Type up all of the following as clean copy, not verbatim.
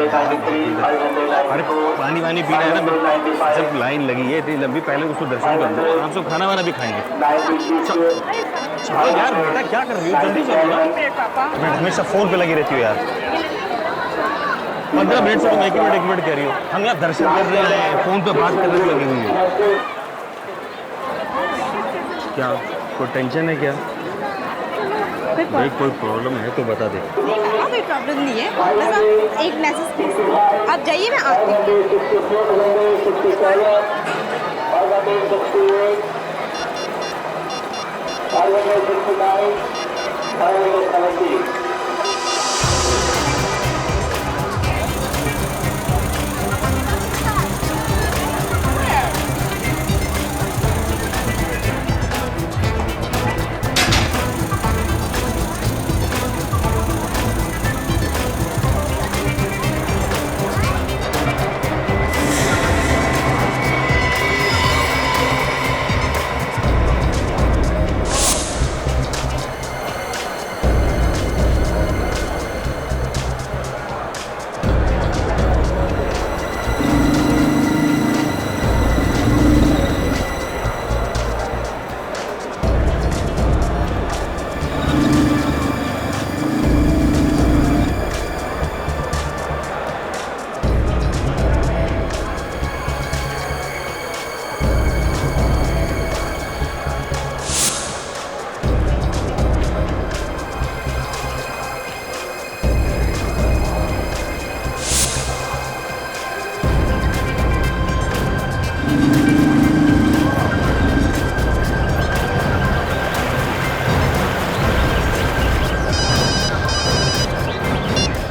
अरे पानी वानी पीना है ना, जब लाइन लगी है इतनी लंबी, पहले उसको दर्शन कर दो, आराम से खाना वाना भी खाएंगे। चलो यार बेटा, क्या कर रही हो, जल्दी चलो ना। मैं हमेशा फोन पे लगी रहती हूँ यार। 15 मिनट से तुम एक मिनट कह रही हो। हम यहाँ दर्शन कर रहे हैं, फोन पे बात करने में लगी हुई है। क्या कोई टेंशन है क्या? भाई कोई प्रॉब्लम है तो बता दे। कोई प्रॉब्लम नहीं है, बस आप एक मैसेज प्लीज। आप जाइए, मैं आती हूँ।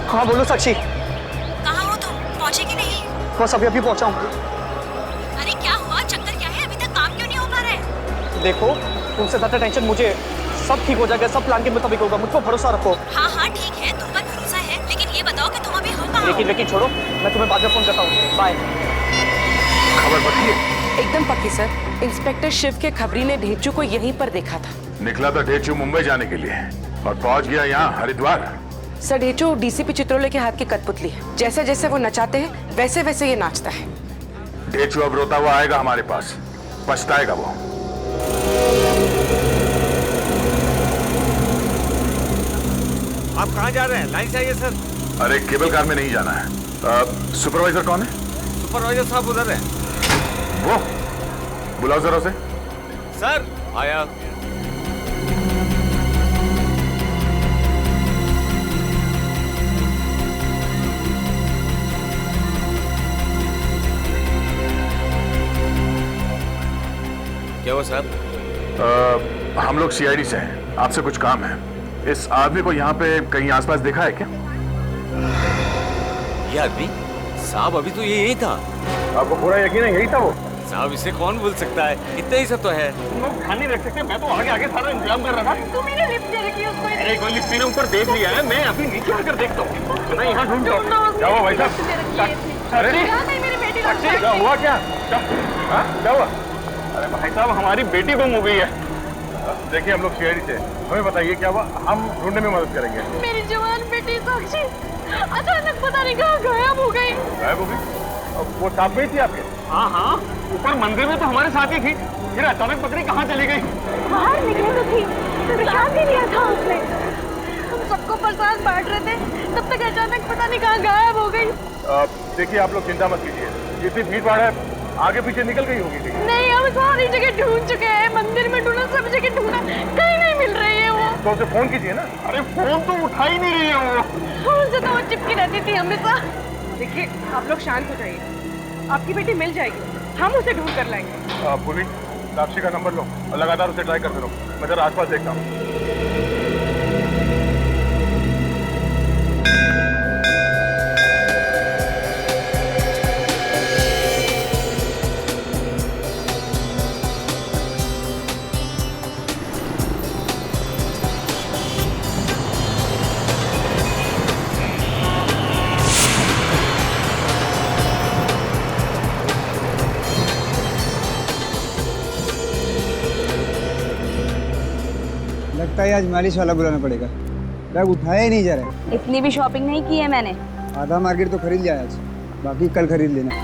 हाँ बोलो साक्षी। कहाँ हो तुम? पहुँचे कि नहीं? बस अभी अभी पहुंचा हूँ। अरे क्या हुआ? चक्कर क्या है? अभी तक काम क्यों नहीं हो पा रहा है? देखो, तुमसे ज्यादा टेंशन मुझे, सब ठीक हो जाएगा, सब प्लान के मुताबिक होगा, मुझ पर भरोसा रखो। हाँ हाँ ठीक है, तुम पर भरोसा है, लेकिन ये बताओ कि तुम अभी हो कहाँ? लेकिन छोड़ो, मैं तुम्हें बाद में फोन करता हूँ। बाय। खबर पक्की है? एकदम पक्की सर। इंस्पेक्टर शिव के खबरी ने ढेचू को यहीं पर देखा था। निकला था ढेचू मुंबई जाने के लिए और पहुंच गया यहाँ हरिद्वार। सर ढेचू डीसीपी चित्रोले के हाथ की कठपुतली है। जैसे जैसे वो नचाते हैं वैसे वैसे ये नाचता है। ढेचू अब रोता हुआ आएगा हमारे पास, पछताएगा वो। आप कहाँ जा रहे हैं? लाइन से आइए सर। अरे केबल कार में नहीं जाना है। सुपरवाइजर कौन है? सुपरवाइजर साहब उधर है। वो बुलाओ जरा उसे। सर आया। क्या हुआ साहब? हम लोग सीआईडी से हैं, आपसे कुछ काम है। इस आदमी को यहाँ पे कहीं आसपास देखा है क्या? ये आदमी? साहब अभी तो ये यही था। आपको पूरा यकीन है यही था वो? साहब इसे कौन भूल सकता है, इतना ही सब तो है। तुम लोग ध्यान नहीं रख सकते, मैं तो आगे आगे सारा इंतजाम कर रहा था। तुमने लिफ्ट दे रखी है उसको। अरे कोई लिफ्ट ने ऊपर देख लिया है, मैं अभी नीचे आकर देखता हूँ। मैं यहाँ ढूंढता हूँ। क्या हुआ भाई साहब? अरे मेरी बेटी क्या हुआ? क्या हुआ? अरे भाई साहब, हमारी बेटी गुम हो गई है। देखिए हम लोग सीआईडी से, हमें बताइए क्या हुआ, हम ढूंढने में मदद करेंगे। मेरी जवान बेटी साक्षी अचानक पता नहीं कहाँ गायब हो गई। गायब हो गई? वो साथ में ही थी आपके? हाँ हाँ, ऊपर मंदिर में तो हमारे साथ ही थी, फिर अचानक पकड़ी कहाँ चली गई? बाहर निकले तो थी, प्रसाद भी लिया था उसने। हम सबको प्रसाद बांट रहे थे, तब तक अचानक पता नहीं कहाँ गायब हो गई। देखिए आप लोग चिंता मत कीजिए, जितनी भीड़ भाड़ है आगे पीछे निकल गई होगी कहीं। नहीं, हम सारी जगह ढूंढ चुके हैं, मंदिर में ढूंढा, सब जगह ढूंढा, कहीं नहीं मिल रही है वो। तो उसे फोन कीजिए ना। अरे फोन तो उठा ही नहीं रही है वो। उनसे तो वो चिपकी रहती थी हमेशा। देखिए आप लोग शांत हो जाइए, आपकी बेटी मिल जाएगी, हम उसे ढूंढ कर लाएंगे। पुलिस साक्षी का नंबर लो और लगातार उसे ट्राई करते रहो, मैं जरा आसपास देखता हूँ। लगता है आज मालिश वाला बुलाना पड़ेगा, बैग उठाया ही नहीं जा रहा है। इतनी भी शॉपिंग नहीं की है मैंने। आधा मार्केट तो खरीद लिया आज, बाकी कल खरीद लेना।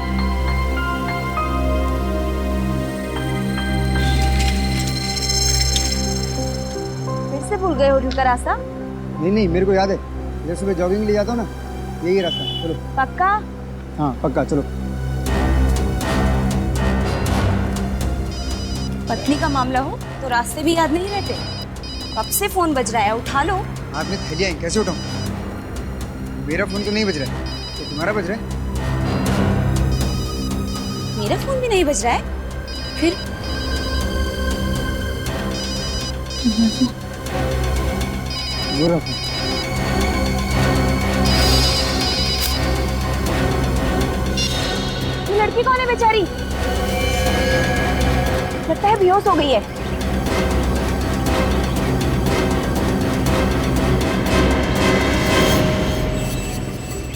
फिर से भूल गए हो का रास्ता? नहीं, मेरे को याद है, जब सुबह जॉगिंग ले जाता हूँ ना, यही रास्ता। चलो। पक्का? हाँ पक्का, चलो। पत्नी का मामला हो तो रास्ते भी याद नहीं रहते। कब से फोन बज रहा है, उठा लो। हाथ में थैलियाँ हैं, कैसे उठाऊँ? मेरा फोन तो नहीं बज रहा है, तो तुम्हारा बज रहा है। मेरा फोन भी नहीं बज रहा है। फिर वो रहा फोन। ये लड़की कौन है बेचारी? लगता है बेहोश हो गई है।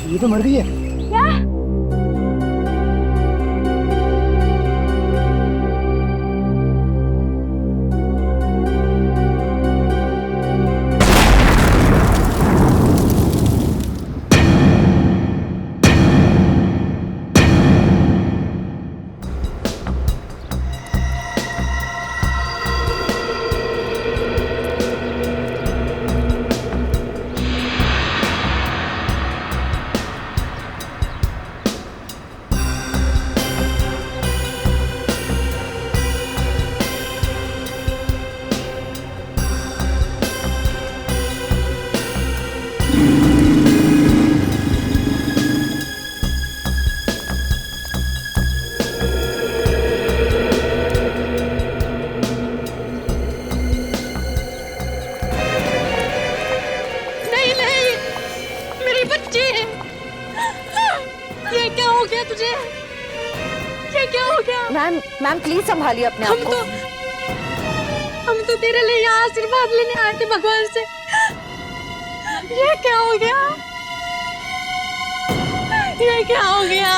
ये तो मर गई है। क्या? मैम प्लीज संभालिए अपने आप को। हम तो तेरे लिए यहाँ आशीर्वाद लेने आए थे भगवान से। ये क्या हो गया? ये क्या हो गया?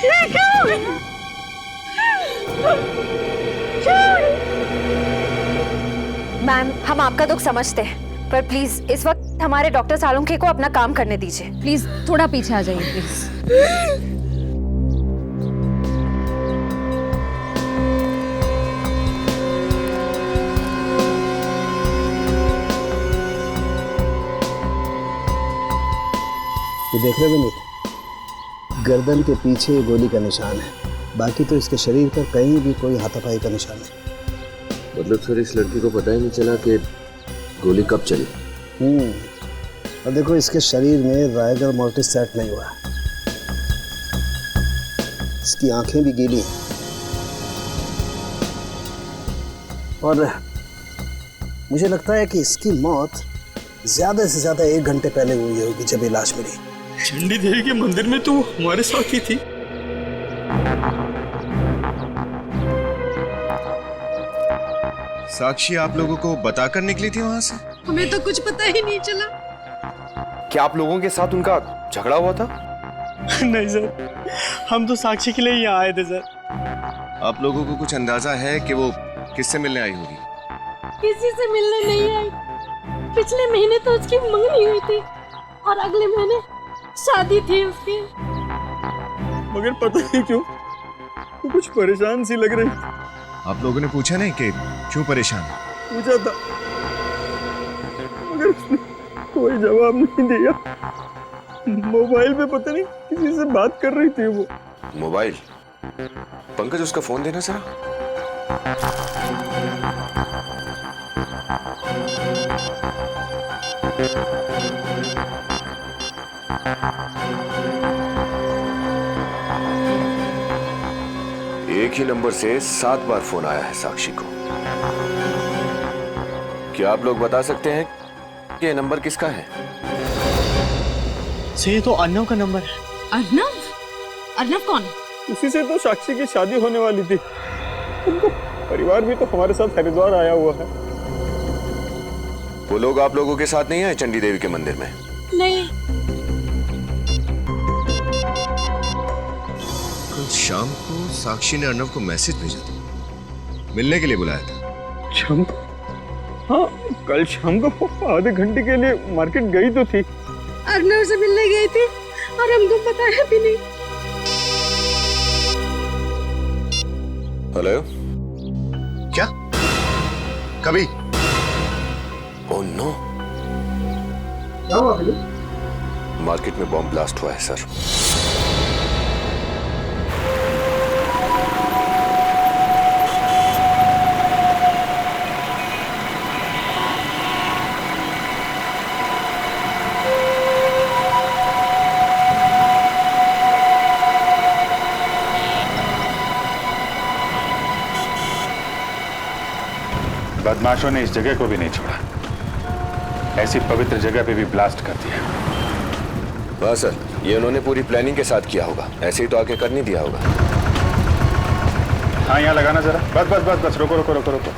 ये क्या हो गया? मैम हम आपका दुख समझते हैं, पर प्लीज इस वक्त हमारे डॉक्टर सालुंखे को अपना काम करने दीजिए। प्लीज थोड़ा पीछे आ जाइए प्लीज। ये देख रहे हो विनीत, गर्दन के पीछे गोली का निशान है, बाकी तो इसके शरीर पर कहीं भी कोई हाथापाई का निशान नहीं। मतलब सर इस लड़की को पता ही नहीं चला कि गोली कब चली। और देखो इसके शरीर में रायगर मोर्टिस सेट नहीं हुआ, इसकी आंखें भी गीली हैं और मुझे लगता है कि इसकी मौत ज्यादा से ज्यादा 1 घंटे पहले हुई होगी जब ये लाश मिली। चंडी देवी के मंदिर में तो हमारे साथ ही थी। साक्षी आप लोगों को बताकर निकली थी वहां से? हमें तो कुछ पता ही नहीं चला। क्या आप लोगों के साथ उनका झगड़ा हुआ था? नहीं सर, हम तो साक्षी के लिए यहाँ आए थे सर। आप लोगों को कुछ अंदाजा है कि वो किससे मिलने आई होगी? किसी से मिलने नहीं आई। पिछले महीने तो उसकी मंगनी हुई थी और अगले महीने शादी थी उसकी। मगर पता नहीं क्यों वो कुछ परेशान सी लग रही थी। आप लोगों ने पूछा नहीं कि क्यों परेशान है? पूछा था मगर उसने कोई जवाब नहीं दिया। मोबाइल पे पता नहीं किसी से बात कर रही थी वो। मोबाइल? पंकज उसका फोन देना जरा। एक ही नंबर से 7 बार फोन आया है साक्षी को। क्या आप लोग बता सकते हैं कि ये नंबर किसका है? ये तो अर्नव का नंबर है। अर्नव? अर्नव कौन? उसी से तो साक्षी की शादी होने वाली थी। उनका परिवार भी तो हमारे साथ हरिद्वार आया हुआ है। वो लोग आप लोगों के साथ नहीं आए चंडी देवी के मंदिर में? नहीं। कल शाम को साक्षी ने अर्नव को मैसेज भेजा था, मिलने के लिए बुलाया था। शाम को? हाँ, कल शाम को आधे घंटे के लिए मार्केट गई तो थी। अर्नव से मिलने गई थी और हमको बताया भी नहीं। हेलो, क्या? कभी? ओह नो, क्या हुआ भाई? मार्केट में बॉम्ब ब्लास्ट हुआ है सर। बदमाशों ने इस जगह को भी नहीं छोड़ा, ऐसी पवित्र जगह पे भी ब्लास्ट कर दिया। वाह सर, ये उन्होंने पूरी प्लानिंग के साथ किया होगा, ऐसे ही तो आके कर नहीं दिया होगा। हाँ यहाँ लगाना जरा, बस बस बस बस, रुको रुको रुको रुको।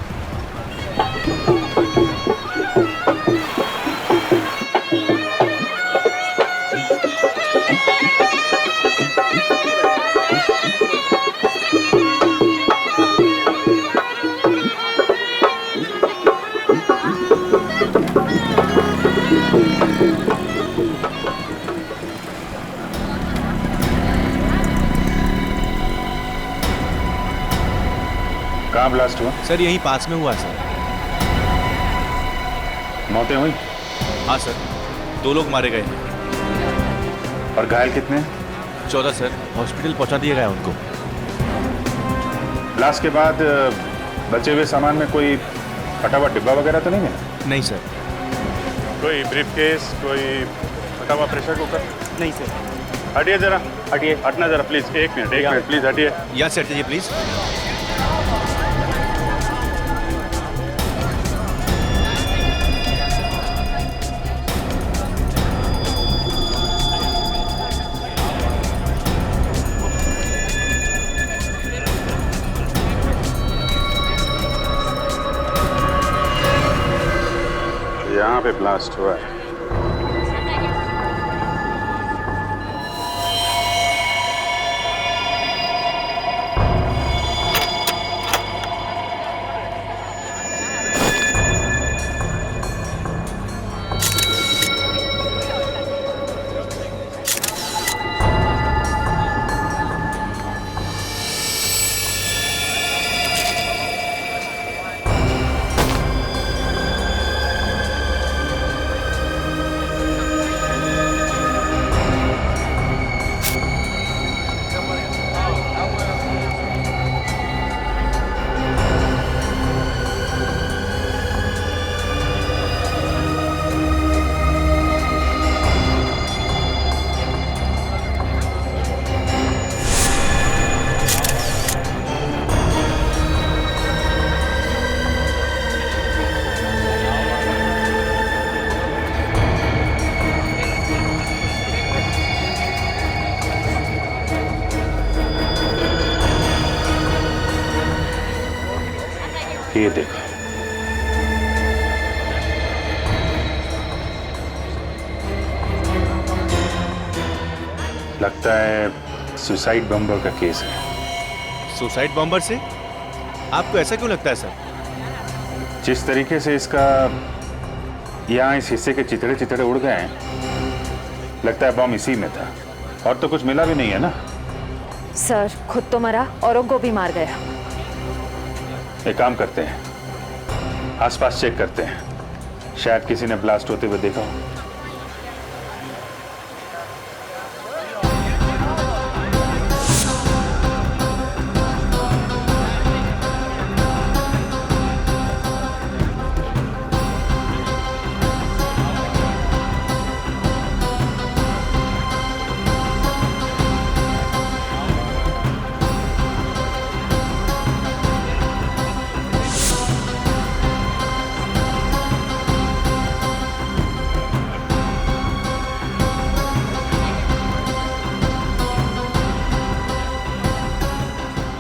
कहाँ ब्लास्ट हुआ? सर यहीं पास में हुआ सर। मौतें हुई? हाँ सर, 2 लोग मारे गए। और घायल कितने? 14 सर, हॉस्पिटल पहुंचा दिया गया उनको। ब्लास्ट के बाद बचे हुए सामान में कोई फटा हुआ डिब्बा वगैरह तो नहीं है? नहीं सर। कोई ब्रीफकेस, कोई फटा हुआ प्रेशर कुकर? नहीं सर। हटिए जरा, हटिए, हटना जरा प्लीज, एक मिनट प्लीज हटिए। यहाँ से हटिए प्लीज। यहाँ पे ब्लास्ट हुआ है। ये देखो, लगता है सुसाइड बम्बर का केस है। सुसाइड बॉम्बर से? आपको ऐसा क्यों लगता है सर? जिस तरीके से इसका यहाँ इस हिस्से के चितड़े चितड़े उड़ गए हैं, लगता है बम इसी में था। और तो कुछ मिला भी नहीं है ना? सर खुद तो मरा, औरों को भी मार गया। एक काम करते हैं, आसपास चेक करते हैं, शायद किसी ने ब्लास्ट होते हुए देखा हो।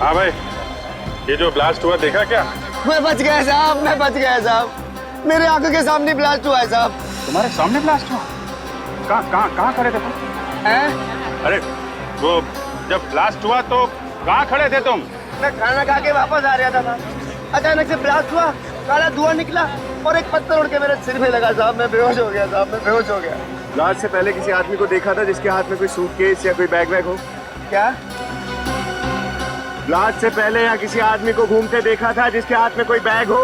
हाँ भाई, ये जो ब्लास्ट हुआ देखा क्या? मैं बच गया साहब, मैं बच गया साहब। मेरे आंखों के सामने ब्लास्ट हुआ है साहब। तुम्हारे सामने ब्लास्ट हुआ? कहाँ खड़े थे तुम? अरे वो जब ब्लास्ट हुआ तो कहाँ खड़े थे तुम? मैं खाना खा के वापस आ रहा था साहब, अचानक से ब्लास्ट हुआ, काला धुआं निकला और एक पत्थर उड़ के मेरे सिर में लगा साहब। मैं बेहोश हो गया साहब, मैं बेहोश हो गया। ब्लास्ट से पहले किसी आदमी को देखा था जिसके हाथ में कोई सूटकेस या कोई बैग वैग हो? क्या ब्लास्ट से पहले यहाँ किसी आदमी को घूमते देखा था जिसके हाथ में कोई बैग हो?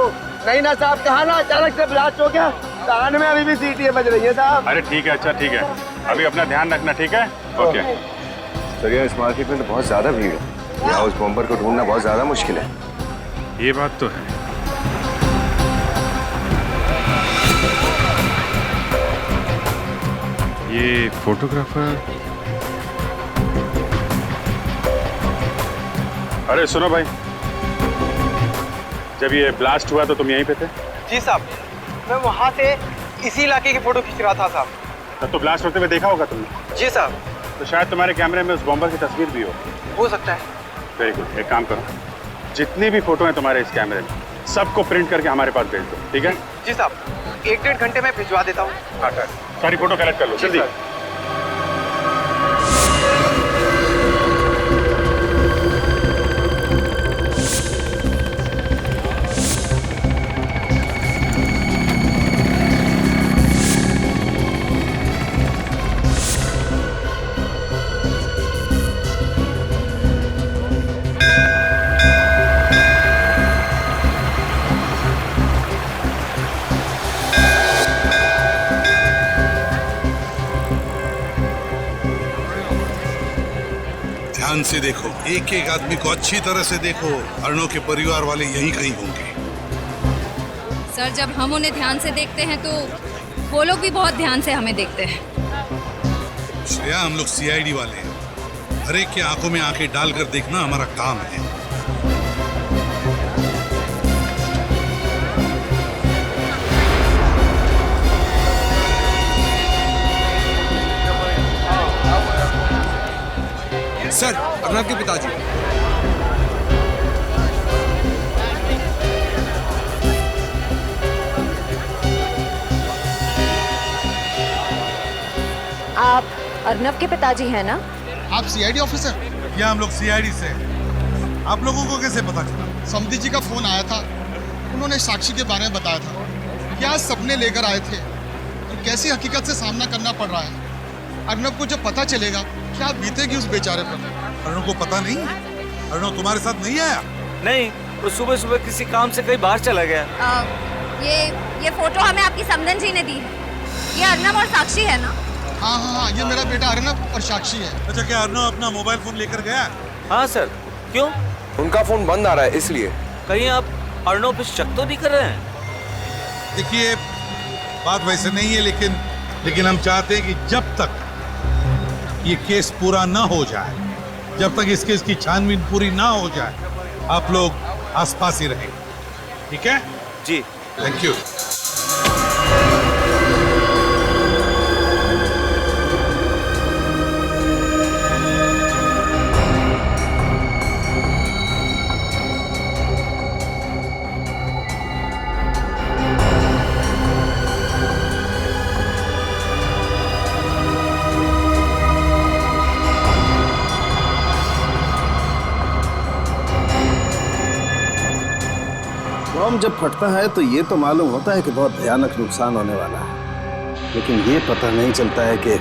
नहीं ना साहब, कहा ना अचानक से ब्लास्ट हो गया। कान में अभी भी सीटी बज रही है साहब। अरे ठीक है, अच्छा ठीक है, अभी अपना ध्यान रखना, ठीक है? ओके। सर यहाँ इस मार्केट में तो बहुत ज्यादा भीड़ है, यहाँ उस बॉम्बर को ढूंढना बहुत ज्यादा मुश्किल है। ये बात तो है। ये फोटोग्राफर, अरे सुनो भाई, जब ये ब्लास्ट हुआ तो तुम यहीं पे थे? जी साहब, मैं वहाँ से इसी इलाके की फोटो खींच रहा था साहब। तब तो ब्लास्ट होते हुए देखा होगा तुमने? जी साहब। तो शायद तुम्हारे कैमरे में उस बॉम्बर की तस्वीर भी हो सकता है। वेरी गुड, एक काम करो, जितनी भी फोटो हैं तुम्हारे इस कैमरे में सबको प्रिंट करके हमारे पास भेज दो, ठीक है? जी साहब, 1-1.5 घंटे में भिजवा देता हूँ। हाँ, सारी फोटो कलेक्ट कर लो जल्दी। ध्यान से देखो, एक एक आदमी को अच्छी तरह से देखो। अर्णव के परिवार वाले यहीं कहीं होंगे। सर, जब हम उन्हें ध्यान से देखते हैं तो वो लोग भी बहुत ध्यान से हमें देखते हैं। श्रेया, हम लोग सीआईडी वाले हैं, हर एक के आंखों में आंखें डालकर देखना हमारा काम है। सर, अर्णव के पिताजी। आप अर्नव के पिताजी हैं ना? आप सीआईडी ऑफिसर? या हम लोग सीआईडी से हैं। आप लोगों को कैसे पता चला? समधी जी का फोन आया था, उन्होंने साक्षी के बारे में बताया था। क्या सपने लेकर आए थे और कैसी हकीकत से सामना करना पड़ रहा है। अर्नव को जब पता चलेगा क्या बीतेगी उस बेचारे पर। अर्णव को पता नहीं? अर्णव तुम्हारे साथ नहीं आया? नहीं, वो सुबह सुबह किसी काम से कहीं बाहर चला गया। ये फोटो हमें आपकी समधन जी ने दी है। ये अर्नव और साक्षी है ना? हाँ हाँ हाँ, ये मेरा बेटा अर्नव और साक्षी है। अच्छा, क्या अर्णव अपना मोबाइल फोन लेकर गया? हाँ सर। क्यों? उनका फोन बंद आ रहा है इसलिए। कहीं आप अर्णव पे शक तो नहीं कर रहे हैं? देखिए, बात वैसे नहीं है, लेकिन हम चाहते हैं कि जब तक ये केस पूरा ना हो जाए, जब तक इस केस की छानबीन पूरी ना हो जाए, आप लोग आसपास ही रहेंगे, ठीक है? जी, थैंक यू। बम जब फटता है तो ये तो मालूम होता है कि बहुत भयानक नुकसान होने वाला है, लेकिन ये पता नहीं चलता है कि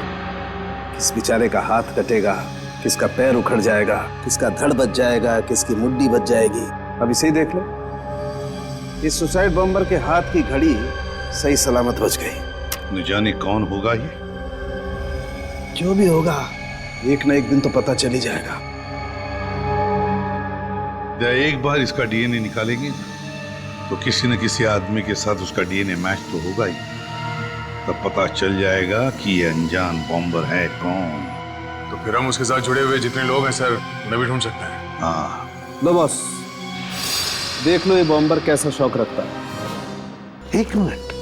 किस बेचारे का हाथ कटेगा, किसका पैर उखड़ जाएगा, किसका धड़ बच जाएगा, किसकी मुड्डी बच जाएगी। अब इसे ही देख लो, इस सुसाइड बॉम्बर के हाथ की घड़ी सही सलामत बच गई। न जाने कौन होगा ये। जो भी होगा, एक न एक दिन तो पता चल ही जाएगा। एक बार इसका डीएनए निकालेंगे तो किसी न किसी आदमी के साथ उसका डीएनए मैच तो होगा ही। तब पता चल जाएगा कि ये अनजान बॉम्बर है कौन। तो फिर हम उसके साथ जुड़े हुए जितने लोग हैं सर, उन्हें भी ढूंढ सकते हैं। हाँ, लो बॉस, देख लो ये बॉम्बर कैसा शौक रखता है। एक मिनट,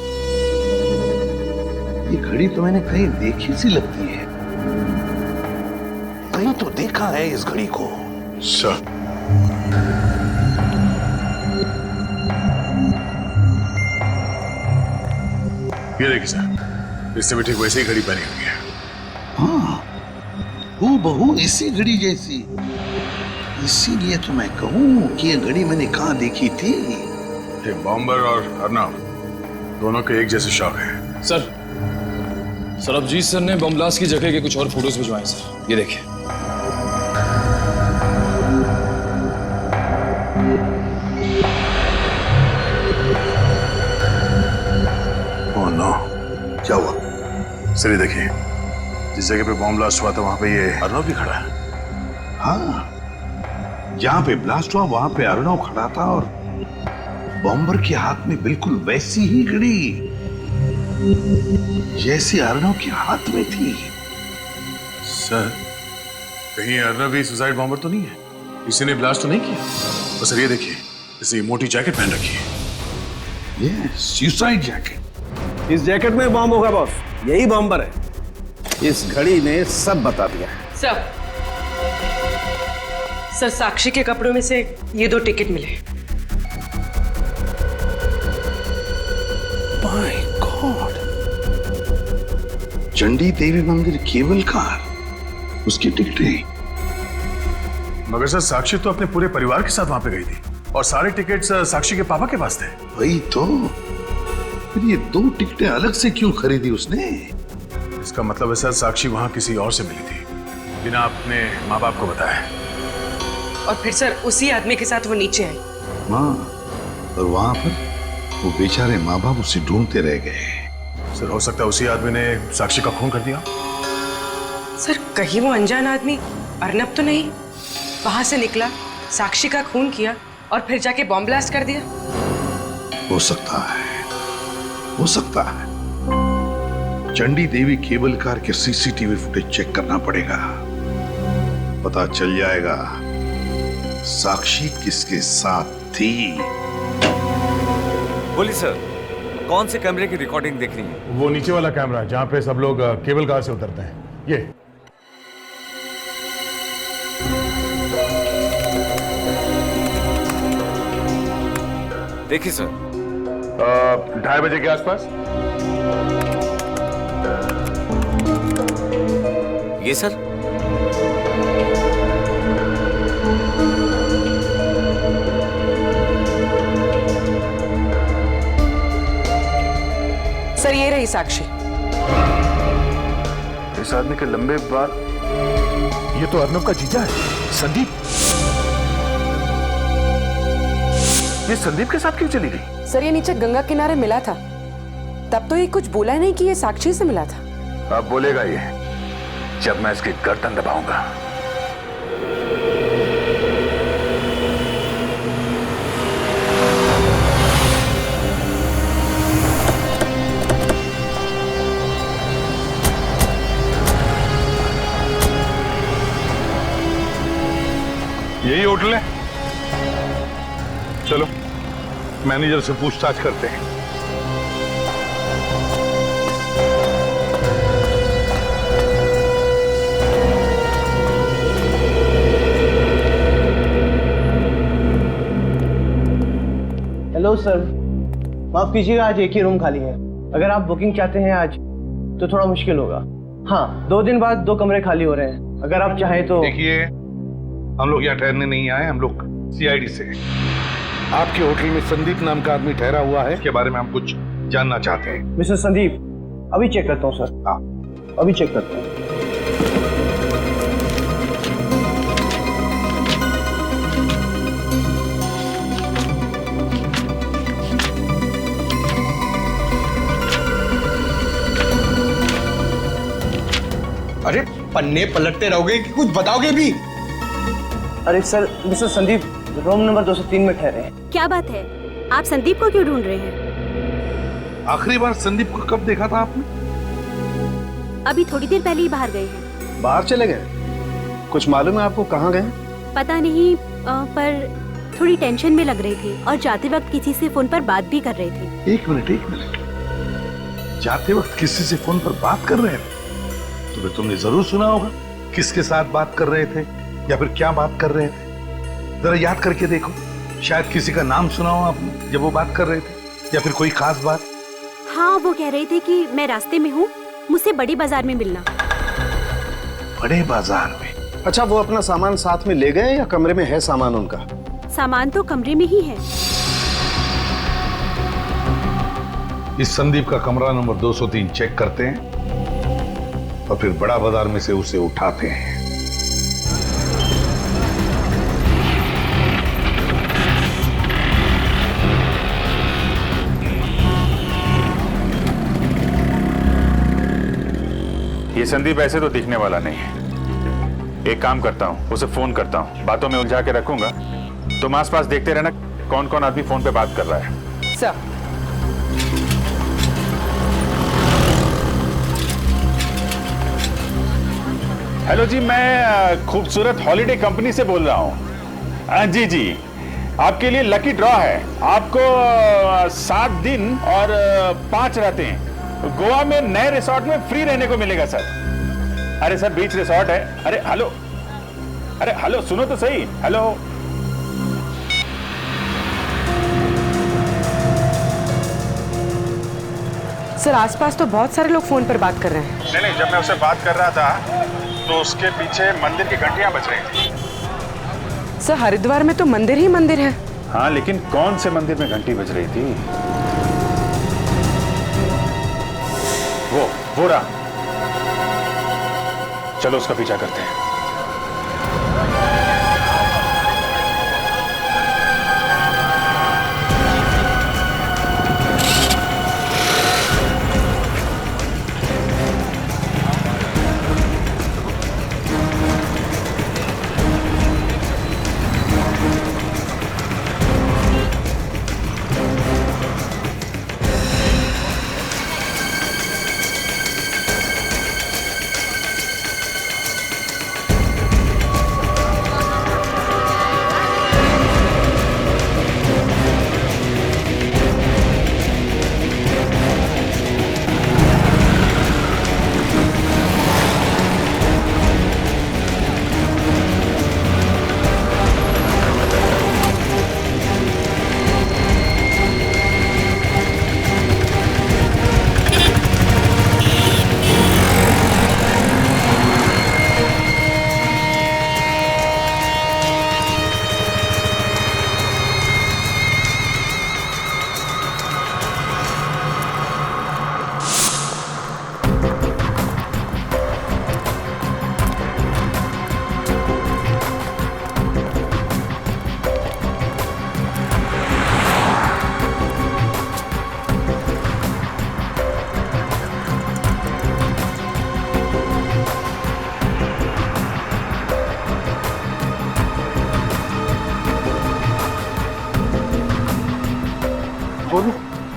ये घड़ी तो मैंने कहीं देखी सी लगती है। कहीं तो देखा है इस घड़ी को। सर, ये देखिए सर, इससे भी ठीक वैसे ही घड़ी पहनी हुई है। हाँ, हूबहू इसी घड़ी जैसी। इसीलिए तो मैं कहूँ कि ये घड़ी मैंने कहाँ देखी थी। ये बॉम्बर और अर्नव दोनों के एक जैसे शौक है। सर, सरबजीत सर ने बम ब्लास्ट की जगह के कुछ और फोटोज भिजवाए सर, ये देखिए। ओह नो, क्या हुआ? सर ये देखिए, जिस जगह पे बॉम्ब ब्लास्ट हुआ था वहां पे ये अर्नव भी खड़ा है। हाँ, जहां पे ब्लास्ट हुआ वहां पे अर्नव खड़ा था और बॉम्बर के हाथ में बिल्कुल वैसी ही घड़ी जैसी अर्नव के हाथ में थी। सर, कहीं अर्नव भी सुसाइड बॉम्बर तो नहीं है? किसी ने ब्लास्ट तो नहीं किया? तो सर ये देखिए, इसे मोटी जैकेट पहन रखी है। ये सुसाइड जैकेट। इस जैकेट में बॉम्ब होगा बॉस, यही बॉम्बर है। इस घड़ी ने सब बता दिया। सर साक्षी के कपड़ों में से ये 2 टिकट मिले। माय गॉड, चंडी देवी मंदिर केबल कार, उसकी टिकटें। मगर सर साक्षी तो अपने पूरे परिवार के साथ वहां पे गई थी और सारे टिकट्स साक्षी के पापा के पास थे। वही तो, फिर ये 2 टिकटें अलग से क्यों खरीदी उसने? इसका मतलब है सर साक्षी वहां किसी और से मिली थी बिना अपने माँ बाप को बताए। और फिर सर उसी आदमी के साथ वो नीचे आई। हाँ, और वहां पर वो बेचारे माँ बाप उसे ढूंढते रह गए। सर हो सकता है उसी आदमी ने साक्षी का खून कर दिया। सर कहीं वो अनजान आदमी अर्नब तो नहीं वहां से निकला, साक्षी का खून किया और फिर जाके बॉम्ब ब्लास्ट कर दिया? हो सकता है, हो सकता है। चंडी देवी केबल कार के सीसीटीवी फुटेज चेक करना पड़ेगा, पता चल जाएगा साक्षी किसके साथ थी। बोलिए सर, कौन से कैमरे की रिकॉर्डिंग देख रही है? वो नीचे वाला कैमरा जहां पे सब लोग केबल कार से उतरते हैं, ये। देखिए सर। 2:30 बजे के आसपास। ये सर। सर ये रही साक्षी। इस आदमी के लंबे बाल, ये तो अर्नव का जीजा है, संदीप। ये संदीप के साथ क्यों चली गई? सर ये नीचे गंगा किनारे मिला था, तब तो ये कुछ बोला नहीं कि ये साक्षी से मिला था। अब बोलेगा ये जब मैं इसकी गर्दन दबाऊंगा। यही होटल है? चलो मैनेजर से पूछताछ करते हैं। हेलो सर, माफ कीजिएगा, आज एक ही रूम खाली है। अगर आप बुकिंग चाहते हैं आज तो थोड़ा मुश्किल होगा। हाँ, 2 दिन बाद 2 कमरे खाली हो रहे हैं, अगर आप चाहें तो। देखिए, हम लोग यहाँ ठहरने नहीं आए, हम लोग सीआईडी से। आपके होटल में संदीप नाम का आदमी ठहरा हुआ है, इसके बारे में हम कुछ जानना चाहते हैं। मिस्टर संदीप, अभी चेक करता हूँ सर। हाँ, अभी चेक करता हूँ। अरे पन्ने पलटते रहोगे कि कुछ बताओगे भी? अरे sir, mister Sandeep room number 203 में ठहरे हैं। क्या बात है, आप संदीप को क्यों ढूंढ रहे हैं? आखिरी बार संदीप को कब देखा था आपने? अभी थोड़ी देर पहले ही बाहर गए हैं। बाहर चले गए? कुछ मालूम है आपको कहाँ गए? पता नहीं, पर थोड़ी टेंशन में लग रही थी और जाते वक्त किसी से फोन पर बात भी कर रहे थे। एक मिनट। जाते वक्त किसी से फोन पर बात कर रहे थे? तो तुमने जरूर सुना होगा किसके साथ बात कर रहे थे या फिर क्या बात कर रहे थे। जरा याद करके देखो, शायद किसी का नाम सुना हो आपने जब वो बात कर रहे थे, या फिर कोई खास बात। हाँ, वो कह रहे थे कि मैं रास्ते में हूँ, मुझसे बड़ी बाजार में मिलना। बड़े बाजार में? अच्छा, वो अपना सामान साथ में ले गए या कमरे में है सामान उनका? सामान तो कमरे में ही है। इस संदीप का कमरा नंबर 203 चेक करते हैं। और फिर बड़ा बाजार में से उसे उठाते हैं। ये संदीप ऐसे तो दिखने वाला नहीं है। एक काम करता हूँ, उसे फोन करता हूँ, बातों में उलझा के रखूंगा। तुम आसपास देखते रहना कौन कौन आदमी फोन पे बात कर रहा है। सर। हेलो जी, मैं खूबसूरत हॉलिडे कंपनी से बोल रहा हूँ। जी जी, आपके लिए लकी ड्रॉ है। आपको 7 दिन और 5 रातें गोवा में नए रिसोर्ट में फ्री रहने को मिलेगा सर। अरे सर, बीच रिसोर्ट है। अरे हेलो, सुनो तो सही। हेलो, सर आसपास तो बहुत सारे लोग फोन पर बात कर रहे हैं। नहीं, जब मैं उससे बात कर रहा था तो उसके पीछे मंदिर की घंटियां बज रही थी। सर हरिद्वार में तो मंदिर ही मंदिर है। हाँ, लेकिन कौन से मंदिर में घंटी बज रही थी? वो रहा। चलो उसका पीछा करते हैं।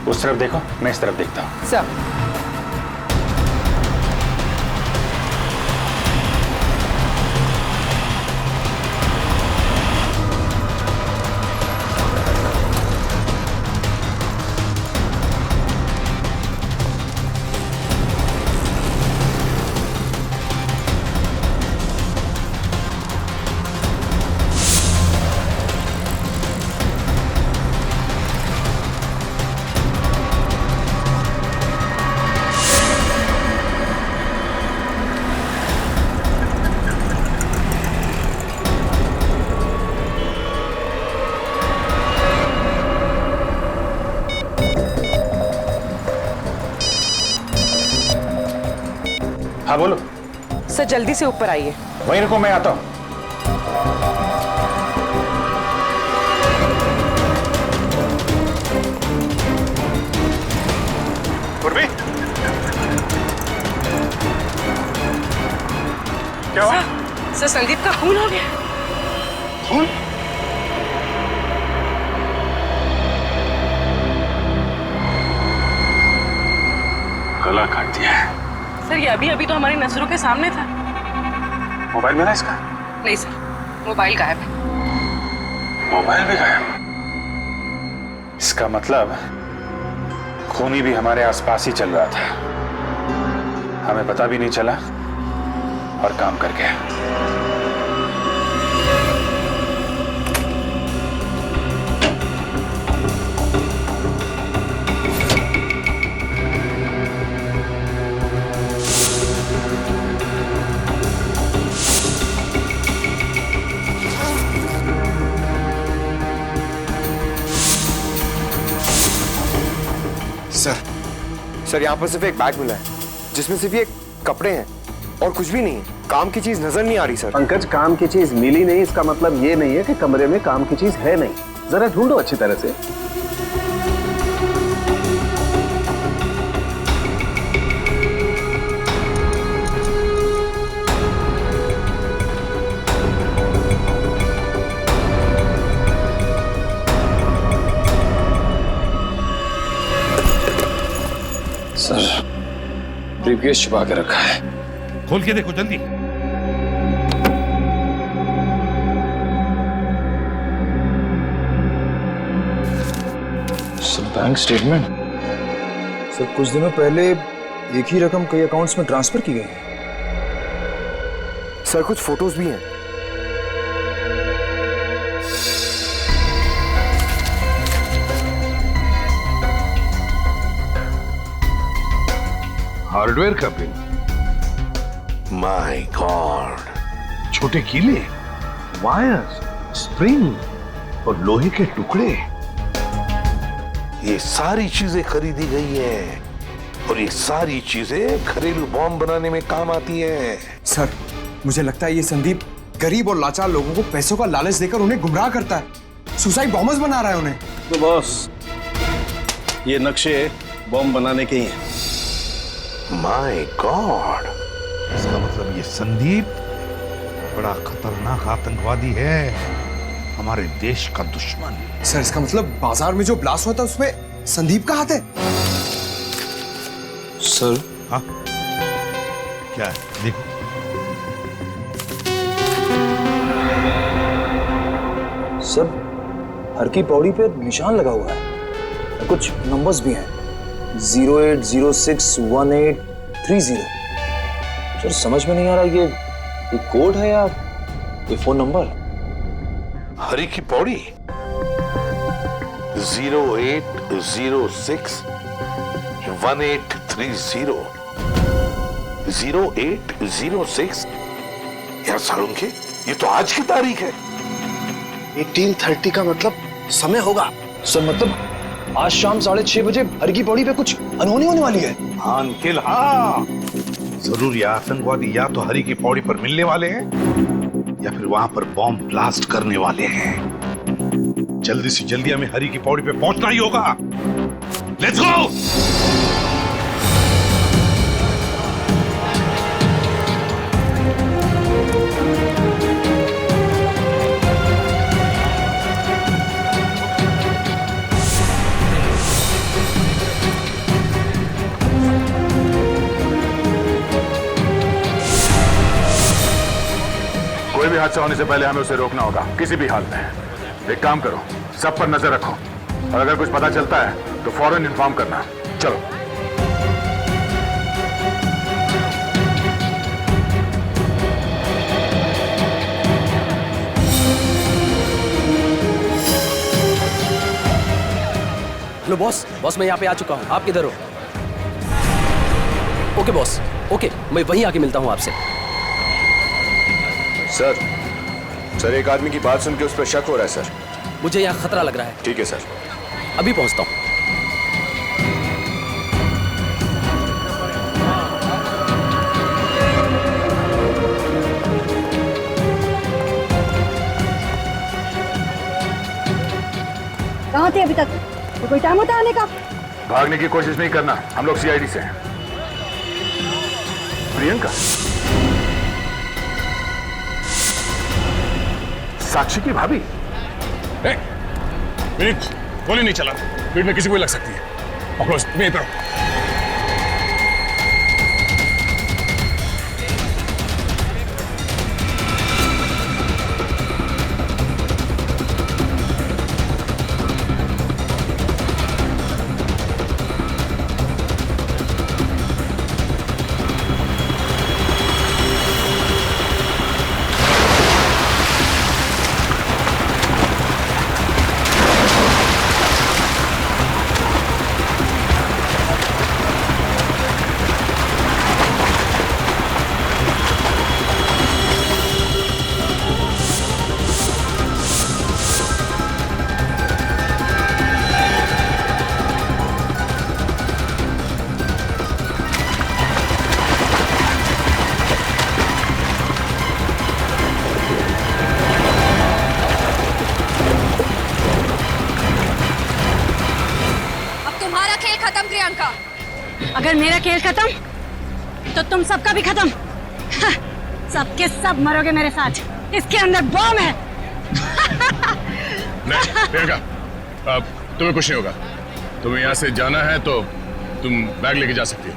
उस तरफ देखो, मैं इस तरफ देखता हूँ। सर। हाँ बोलो। सर जल्दी से ऊपर आइए। वहीं रुको, मैं आता हूँ। पूर्वी, क्या हुआ? सर संदीप का खून हो गया। खून? गला काट दिया है। सर ये अभी तो हमारी नजरों के सामने था। मोबाइल मिला इसका? नहीं सर, मोबाइल गायब है। मोबाइल भी गायब? इसका मतलब खूनी भी हमारे आसपास ही चल रहा था, हमें पता भी नहीं चला और काम कर गया। सर यहाँ पर सिर्फ एक बैग मिला है जिसमें सिर्फ ये कपड़े हैं और कुछ भी नहीं, काम की चीज नजर नहीं आ रही सर। पंकज, काम की चीज मिली नहीं इसका मतलब ये नहीं है कि कमरे में काम की चीज है नहीं। जरा ढूंढो अच्छी तरह से। सर, ब्रीफकेस छुपा के रखा है। खोल के देखो जल्दी। Sir, bank statement. सर, कुछ दिनों पहले एक ही रकम कई अकाउंट्स में ट्रांसफर की गई है। सर, कुछ फोटोज भी हैं। हार्डवेयर का बिल। माय गॉड, छोटे कीले, वायर्स, स्प्रिंग और लोहे के टुकड़े, ये सारी चीजें खरीदी गई हैं और ये सारी चीजें घरेलू बॉम्ब बनाने में काम आती हैं। सर, मुझे लगता है ये संदीप गरीब और लाचार लोगों को पैसों का लालच देकर उन्हें गुमराह करता है। सुसाइड बॉम्बर्स बना रहा है उन्हें। तो बॉस, ये नक्शे बॉम्ब बनाने के ही हैं। माय गॉड, इसका मतलब ये संदीप बड़ा खतरनाक आतंकवादी है, हमारे देश का दुश्मन। सर, इसका मतलब बाजार में जो ब्लास्ट हुआ था उसमें संदीप का हाथ है। सर, हाँ क्या है? देखो। सर, हर की पौड़ी पे निशान लगा हुआ है, कुछ नंबर्स भी हैं। 08061830। सर, समझ में नहीं आ रहा ये कोड है या ये फोन नंबर। हरी की पौड़ी 08061830। 0806। यार सालुंखे, ये तो आज की तारीख है। 1830 का मतलब समय होगा। सर, मतलब आज शाम 6:30 बजे हर की पौड़ी पे कुछ अनहोनी होने वाली है। हाँ अंकिल, हाँ जरूर। ये आतंकवादी या तो हरी की पौड़ी पर मिलने वाले हैं या फिर वहां पर बॉम्ब ब्लास्ट करने वाले हैं। जल्दी से जल्दी हमें हरी की पौड़ी पे पहुंचना ही होगा। Let's go. कोई भी हादसा होने से पहले हमें उसे रोकना होगा, किसी भी हाल में। एक काम करो, सब पर नजर रखो और अगर कुछ पता चलता है तो फौरन इन्फॉर्म करना। चलो। हेलो बॉस, मैं यहाँ पे आ चुका हूँ। आप किधर हो? ओके बॉस, ओके, मैं वहीं आके मिलता हूँ आपसे। सर, एक आदमी की बात सुन के उस पर शक हो रहा है सर। मुझे यहाँ खतरा लग रहा है। ठीक है सर, अभी पहुँचता हूँ। कहाँ थे अभी तक? तो कोई टाइम होता आने का? भागने की कोशिश नहीं करना, हम लोग सीआईडी से हैं। प्रियंका, साक्षी की भाभी। गोली नहीं चला, भीड़ में किसी को लग सकती है। पकड़ो, मैं इधर। खत्म प्रियंका। अगर मेरा खेल खत्म तो तुम सबका भी खत्म। हाँ, सबके सब मरोगे मेरे साथ। इसके अंदर बॉम्ब है। नहीं प्रियंका, अब तुम्हें कुछ नहीं होगा। तुम्हें यहाँ से जाना है तो तुम बैग लेके जा सकती हो।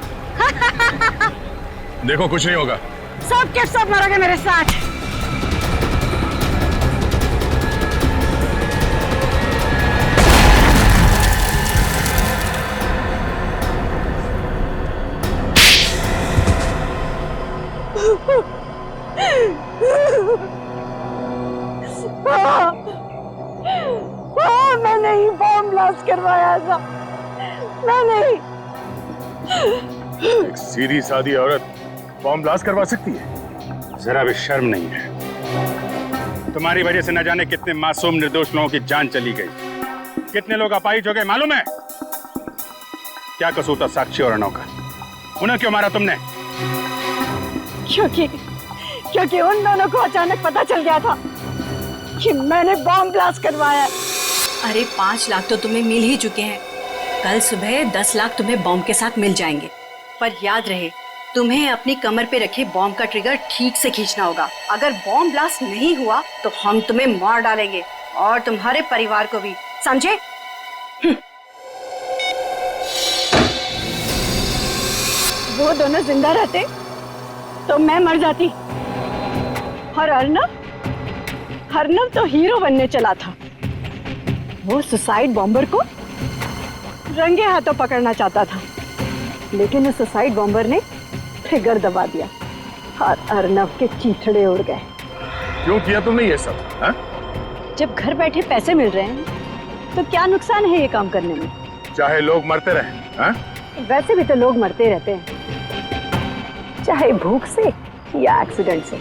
देखो कुछ नहीं होगा। सबके सब मरोगे मेरे साथ। मैंने ही बॉम्ब ब्लास्ट करवाया था। मैं नहीं। एक सीधी सादी औरत बॉम्ब ब्लास्ट करवा सकती है? जरा भी शर्म नहीं है। तुम्हारी वजह से न जाने कितने मासूम निर्दोष लोगों की जान चली गई, कितने लोग अपाहिज हो गए मालूम है? क्या कसूर था साक्षी और अर्णव का? उन्हें क्यों मारा तुमने? क्योंकि उन दोनों को अचानक पता चल गया था कि मैंने बॉम्ब ब्लास्ट करवाया है। अरे 5 लाख तो तुम्हें मिल ही चुके हैं। कल सुबह 10 लाख तुम्हें बॉम्ब के साथ मिल जाएंगे। पर याद रहे, तुम्हें अपनी कमर पे रखे बॉम्ब का ट्रिगर ठीक से खींचना होगा। अगर बॉम्ब ब्लास्ट नहीं हुआ तो हम तुम्हें मार डालेंगे और तुम्हारे परिवार को भी, समझे? वो दोनों जिंदा रहते तो मैं मर जाती। और अर्नव तो हीरो बनने चला था। वो सुसाइड बॉम्बर को रंगे हाथों पकड़ना चाहता था, लेकिन उस सुसाइड बॉम्बर ने ट्रिगर दबा दिया और अर्नव के चीथड़े उड़ गए। क्यों किया तुमने ये सब? हा? जब घर बैठे पैसे मिल रहे हैं तो क्या नुकसान है ये काम करने में? चाहे लोग मरते रहे। हा? वैसे भी तो लोग मरते रहते हैं, चाहे भूख से या एक्सीडेंट से।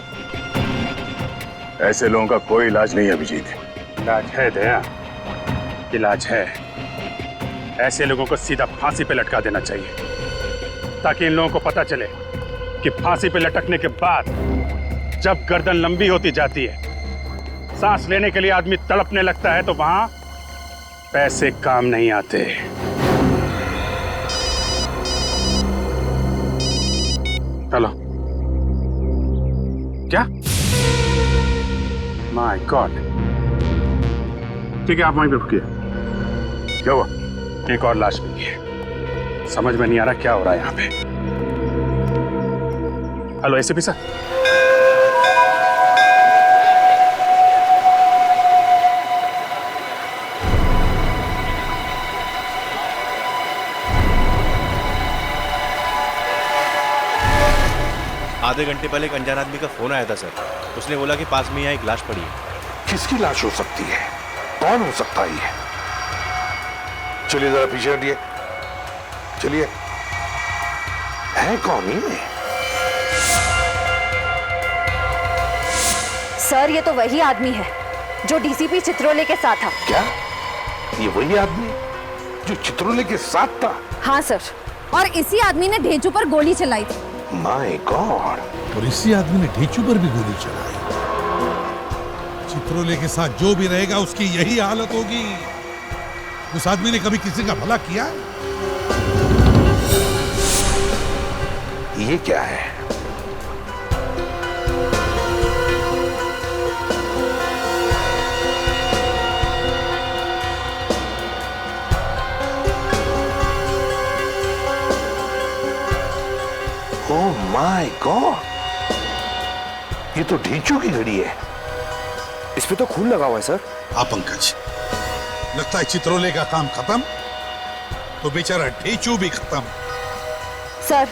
ऐसे लोगों का कोई इलाज नहीं है अभिजीत। इलाज है दया, इलाज है। ऐसे लोगों को सीधा फांसी पे लटका देना चाहिए, ताकि इन लोगों को पता चले कि फांसी पे लटकने के बाद जब गर्दन लंबी होती जाती है, सांस लेने के लिए आदमी तड़पने लगता है, तो वहां पैसे काम नहीं आते। चलो। क्या? My God. ठीक है, आप वहीं पे रुकिए। क्या हुआ? एक और लाश मिली है। समझ में नहीं आ रहा क्या हो रहा है यहाँ पे। Hello ACP sir. आधे घंटे पहले एक अनजान आदमी का फोन आया था सर। उसने बोला कि पास में यहाँ एक लाश पड़ी है। किसकी लाश हो सकती है? कौन हो सकता है ये? चलिए जरा पीछे हटिए। चलिए, है कौन ये? सर ये तो वही आदमी है जो डीसीपी चित्रोले के साथ था। क्या ये वही आदमी जो चित्रोले के साथ था? हाँ सर, और इसी आदमी ने ढेंचू पर गोली चलाई थी। My God! और इसी आदमी ने ढेंचू पर भी गोली चलाई। चित्रोले के साथ जो भी रहेगा उसकी यही हालत होगी। उस आदमी ने कभी किसी का भला किया? ये क्या है? Oh my God! ये तो ढेंचू की घड़ी है। इस पे तो खून लगा हुआ है सर। हाँ पंकज, लगता है चित्रोले का काम खत्म तो बेचारा ढेंचू भी खत्म। सर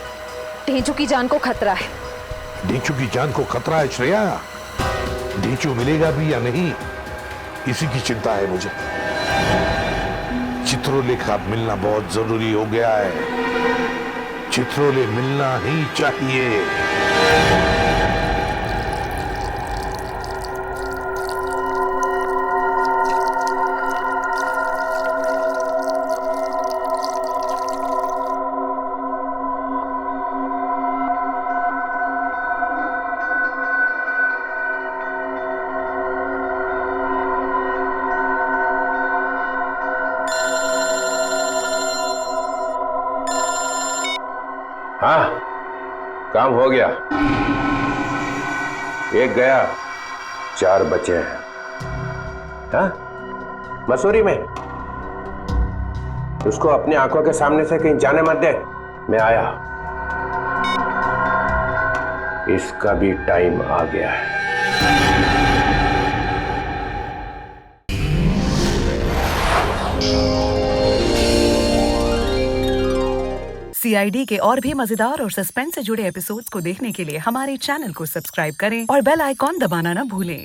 ढेंचू की जान को खतरा है। ढेंचू की जान को खतरा है श्रेया? ढेंचू मिलेगा भी या नहीं, इसी की चिंता है मुझे। चित्रोले का मिलना बहुत जरूरी हो गया है। चित्रोले मिलना ही चाहिए। काम हो गया। एक गया, 4 बचे हैं। हाँ, मसूरी में। उसको अपनी आंखों के सामने से कहीं जाने मत दे। मैं आया। इसका भी टाइम आ गया है। CID के और भी मजेदार और सस्पेंस से जुड़े एपिसोड्स को देखने के लिए हमारे चैनल को सब्सक्राइब करें और बेल आइकॉन दबाना ना भूलें।